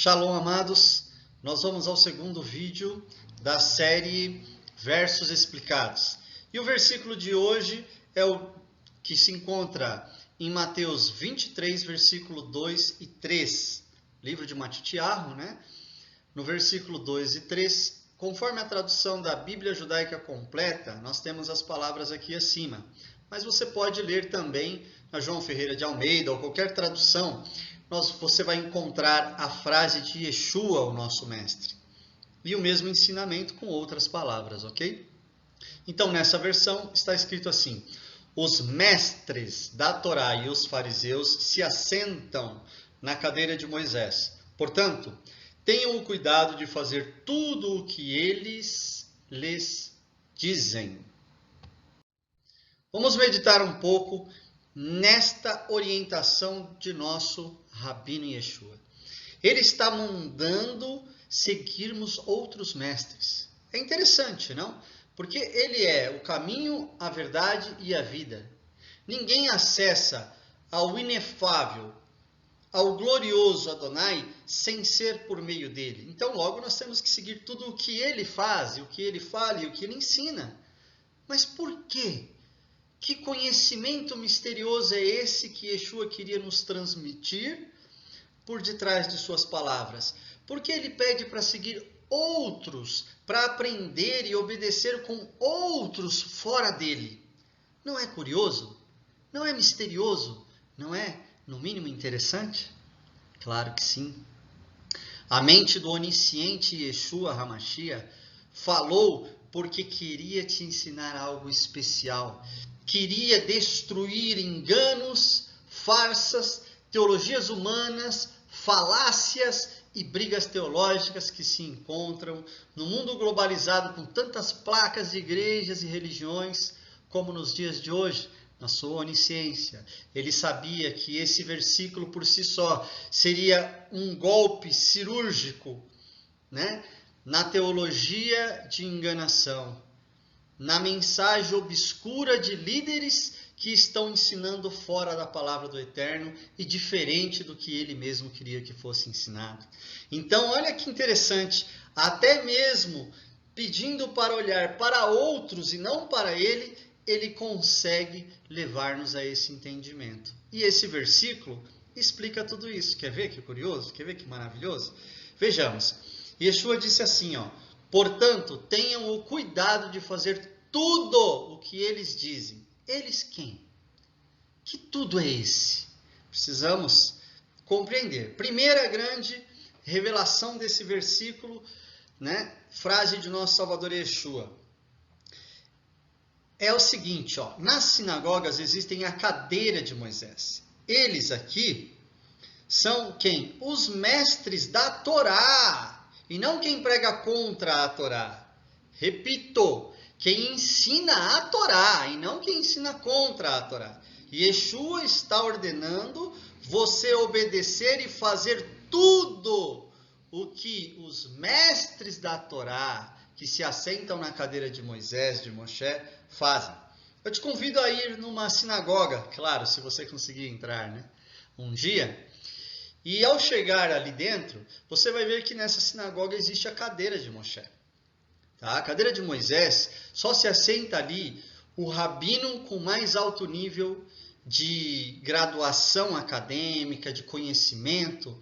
Shalom, amados. Nós vamos ao segundo vídeo da série Versos Explicados. E o versículo de hoje é o que se encontra em Mateus 23, versículo 2 e 3. Livro de Matitiahu, né? No versículo 2 e 3, conforme a tradução da Bíblia Judaica Completa, nós temos as palavras aqui acima. Mas você pode ler também na João Ferreira de Almeida ou qualquer tradução. Você vai encontrar a frase de Yeshua, o nosso mestre. E o mesmo ensinamento com outras palavras, ok? Então, nessa versão está escrito assim: os mestres da Torá e os fariseus se assentam na cadeira de Moisés. Portanto, tenham o cuidado de fazer tudo o que eles lhes dizem. Vamos meditar um pouco nesta orientação de nosso Rabino Yeshua. Ele está mandando seguirmos outros mestres. É interessante, não? Porque ele é o caminho, a verdade e a vida. Ninguém acessa ao inefável, ao glorioso Adonai, sem ser por meio dele. Então, logo, nós temos que seguir tudo o que ele faz, o que ele fala e o que ele ensina. Mas por quê? Que conhecimento misterioso é esse que Yeshua queria nos transmitir por detrás de suas palavras? Porque ele pede para seguir outros, para aprender e obedecer com outros fora dele. Não é curioso? Não é misterioso? Não é, no mínimo, interessante? Claro que sim. A mente do onisciente Yeshua HaMashiach falou porque queria te ensinar algo especial. Queria destruir enganos, farsas, teologias humanas, falácias e brigas teológicas que se encontram no mundo globalizado com tantas placas de igrejas e religiões como nos dias de hoje. Na sua onisciência, ele sabia que esse versículo por si só seria um golpe cirúrgico, né? Na teologia de enganação, na mensagem obscura de líderes que estão ensinando fora da palavra do Eterno e diferente do que ele mesmo queria que fosse ensinado. Então, olha que interessante, até mesmo pedindo para olhar para outros e não para ele, ele consegue levar-nos a esse entendimento. E esse versículo explica tudo isso. Quer ver que curioso? Quer ver que maravilhoso? Vejamos. Yeshua disse assim, ó: portanto, tenham o cuidado de fazer tudo o que eles dizem. Eles quem? Que tudo é esse? Precisamos compreender. Primeira grande revelação desse versículo, né? Frase de nosso Salvador Yeshua. É o seguinte, ó, nas sinagogas existem a cadeira de Moisés. Eles aqui são quem? Os mestres da Torá, e não quem prega contra a Torá. Repito, quem ensina a Torá, e não quem ensina contra a Torá. Yeshua está ordenando você obedecer e fazer tudo o que os mestres da Torá, que se assentam na cadeira de Moisés, de Moshe, fazem. Eu te convido a ir numa sinagoga, claro, se você conseguir entrar, né? Um dia. E ao chegar ali dentro, você vai ver que nessa sinagoga existe a cadeira de Moshe. Tá? A cadeira de Moisés só se assenta ali o rabino com mais alto nível de graduação acadêmica, de conhecimento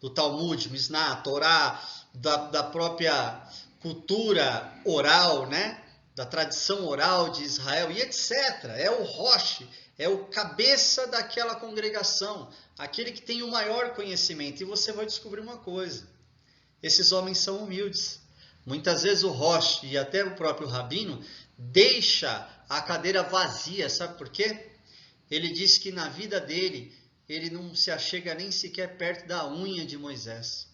do Talmud, Mishnah, Torá, da própria cultura oral, né? Da tradição oral de Israel e etc. É o Rosh, é o cabeça daquela congregação, aquele que tem o maior conhecimento. E você vai descobrir uma coisa: esses homens são humildes. Muitas vezes o Rosh e até o próprio rabino deixa a cadeira vazia, sabe por quê? Ele diz que na vida dele, ele não se achega nem sequer perto da unha de Moisés.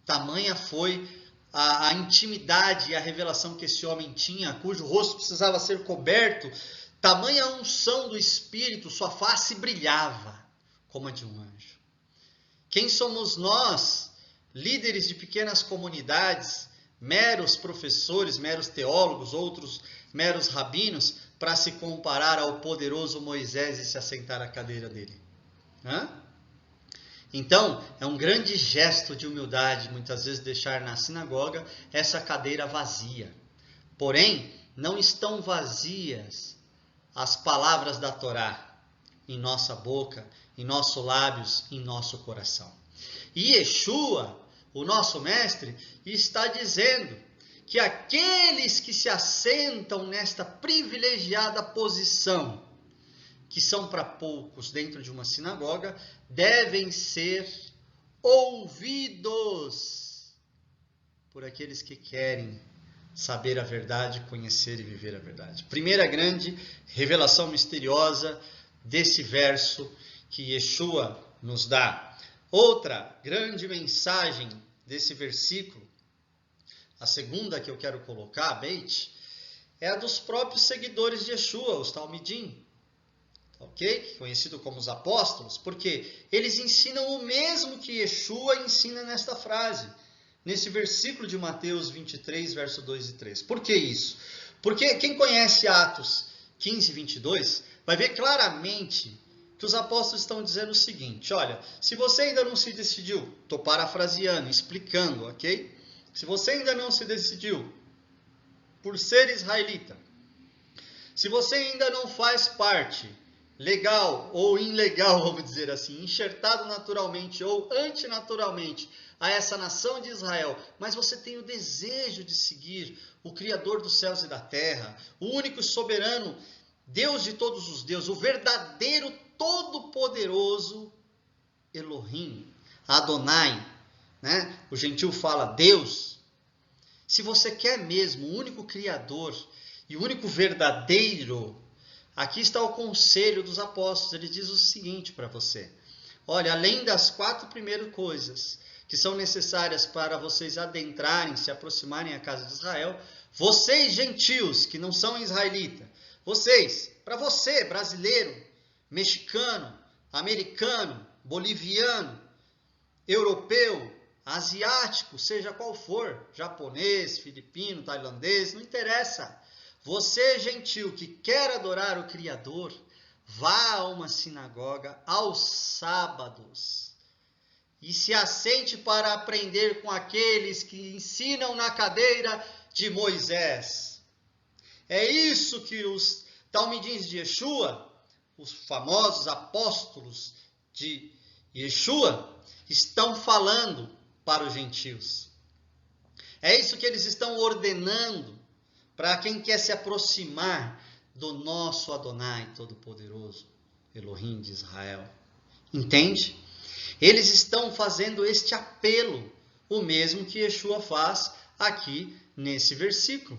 Tamanha foi a intimidade e a revelação que esse homem tinha, cujo rosto precisava ser coberto, tamanha a unção do Espírito, sua face brilhava como a de um anjo. Quem somos nós, líderes de pequenas comunidades, meros professores, meros teólogos, outros meros rabinos, para se comparar ao poderoso Moisés e se assentar à cadeira dele? Hã? Então, é um grande gesto de humildade, muitas vezes, deixar na sinagoga essa cadeira vazia. Porém, não estão vazias as palavras da Torá em nossa boca, em nossos lábios, em nosso coração. E Yeshua, o nosso mestre, está dizendo que aqueles que se assentam nesta privilegiada posição, que são para poucos dentro de uma sinagoga, devem ser ouvidos por aqueles que querem saber a verdade, conhecer e viver a verdade. Primeira grande revelação misteriosa desse verso que Yeshua nos dá. Outra grande mensagem desse versículo, a segunda que eu quero colocar, Beit, é a dos próprios seguidores de Yeshua, os Talmidim. Ok? Conhecido como os apóstolos, porque eles ensinam o mesmo que Yeshua ensina nesta frase, nesse versículo de Mateus 23, verso 2 e 3. Por que isso? Porque quem conhece Atos 15, 22, vai ver claramente que os apóstolos estão dizendo o seguinte: olha, se você ainda não se decidiu, estou parafraseando, explicando, ok? Se você ainda não se decidiu por ser israelita, se você ainda não faz parte, legal ou ilegal, vamos dizer assim, enxertado naturalmente ou antinaturalmente a essa nação de Israel, mas você tem o desejo de seguir o Criador dos céus e da terra, o único soberano, Deus de todos os deuses, o verdadeiro todo-poderoso Elohim, Adonai, né? O gentil fala Deus. Se você quer mesmo o único Criador e o único verdadeiro, aqui está o conselho dos apóstolos. Ele diz o seguinte para você: olha, além das 4 primeiras coisas que são necessárias para vocês adentrarem, se aproximarem à casa de Israel, vocês gentios que não são israelitas, vocês, para você, brasileiro, mexicano, americano, boliviano, europeu, asiático, seja qual for, japonês, filipino, tailandês, não interessa. Você, gentil, que quer adorar o Criador, vá a uma sinagoga aos sábados e se assente para aprender com aqueles que ensinam na cadeira de Moisés. É isso que os talmidins de Yeshua, os famosos apóstolos de Yeshua, estão falando para os gentios. É isso que eles estão ordenando para quem quer se aproximar do nosso Adonai Todo-Poderoso, Elohim de Israel. Entende? Eles estão fazendo este apelo, o mesmo que Yeshua faz aqui nesse versículo.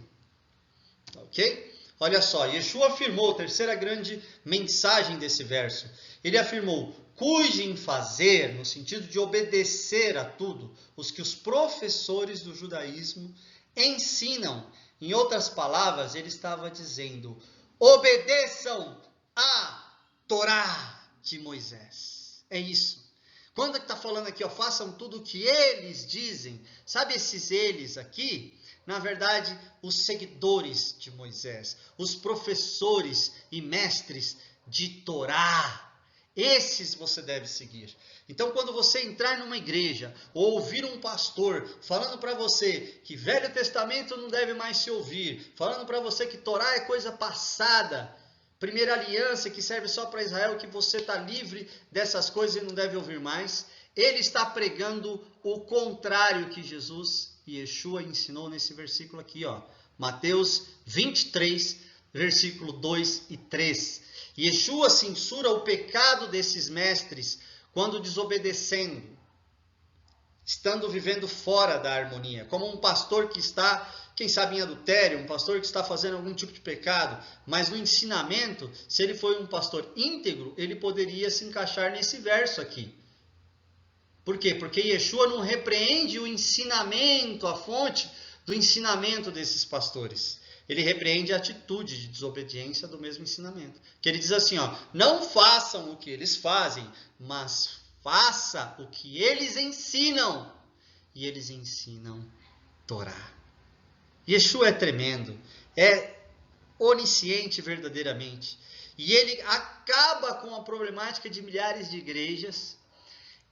Ok? Olha só, Yeshua afirmou, a terceira grande mensagem desse verso, ele afirmou: cuide em fazer, no sentido de obedecer a tudo, os que os professores do judaísmo ensinam. Em outras palavras, ele estava dizendo: obedeçam a Torá de Moisés. É isso. Quando está falando aqui, ó, façam tudo o que eles dizem, sabe esses eles aqui? Na verdade, os seguidores de Moisés, os professores e mestres de Torá, esses você deve seguir. Então, quando você entrar numa igreja ou ouvir um pastor falando para você que Velho Testamento não deve mais se ouvir, falando para você que Torá é coisa passada, primeira aliança que serve só para Israel, que você está livre dessas coisas e não deve ouvir mais, ele está pregando o contrário que Jesus e Yeshua ensinou nesse versículo aqui, ó, Mateus 23, versículo 2 e 3. Yeshua censura o pecado desses mestres quando desobedecendo, estando vivendo fora da harmonia, como um pastor que está, quem sabe em adultério, um pastor que está fazendo algum tipo de pecado, mas no ensinamento, se ele foi um pastor íntegro, ele poderia se encaixar nesse verso aqui. Por quê? Porque Yeshua não repreende o ensinamento, a fonte do ensinamento desses pastores. Ele repreende a atitude de desobediência do mesmo ensinamento. Que ele diz assim, ó, não façam o que eles fazem, mas faça o que eles ensinam. E eles ensinam Torá. Yeshua é tremendo, é onisciente verdadeiramente. E ele acaba com a problemática de milhares de igrejas.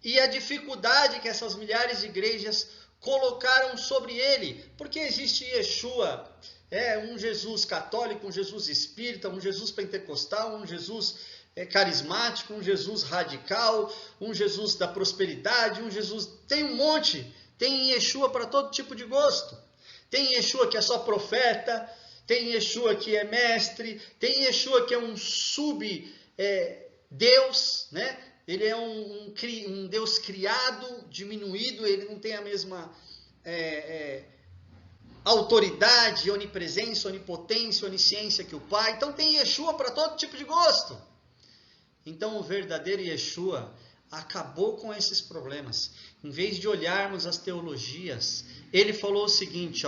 e a dificuldade que essas milhares de igrejas colocaram sobre ele, porque existe Yeshua, um Jesus católico, um Jesus espírita, um Jesus pentecostal, um Jesus carismático, um Jesus radical, um Jesus da prosperidade, um Jesus... Tem um monte, tem Yeshua para todo tipo de gosto. Tem Yeshua que é só profeta, tem Yeshua que é mestre, tem Yeshua que é um sub-Deus, né? Ele é um Deus criado, diminuído, ele não tem a mesma autoridade, onipresença, onipotência, onisciência que o Pai. Então tem Yeshua para todo tipo de gosto. Então o verdadeiro Yeshua acabou com esses problemas. Em vez de olharmos as teologias, ele falou o seguinte,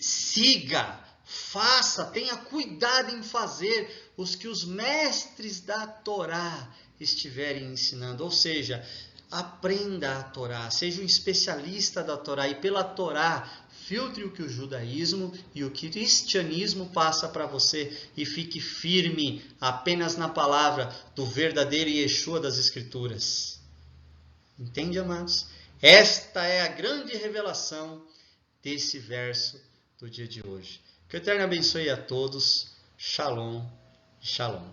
siga, faça, tenha cuidado em fazer os que os mestres da Torá estiverem ensinando. Ou seja, aprenda a Torá, seja um especialista da Torá e pela Torá filtre o que o judaísmo e o cristianismo passa para você e fique firme apenas na palavra do verdadeiro Yeshua das Escrituras. Entende, amados? Esta é a grande revelação desse verso do dia de hoje. Que o Eterno abençoe a todos. Shalom, shalom.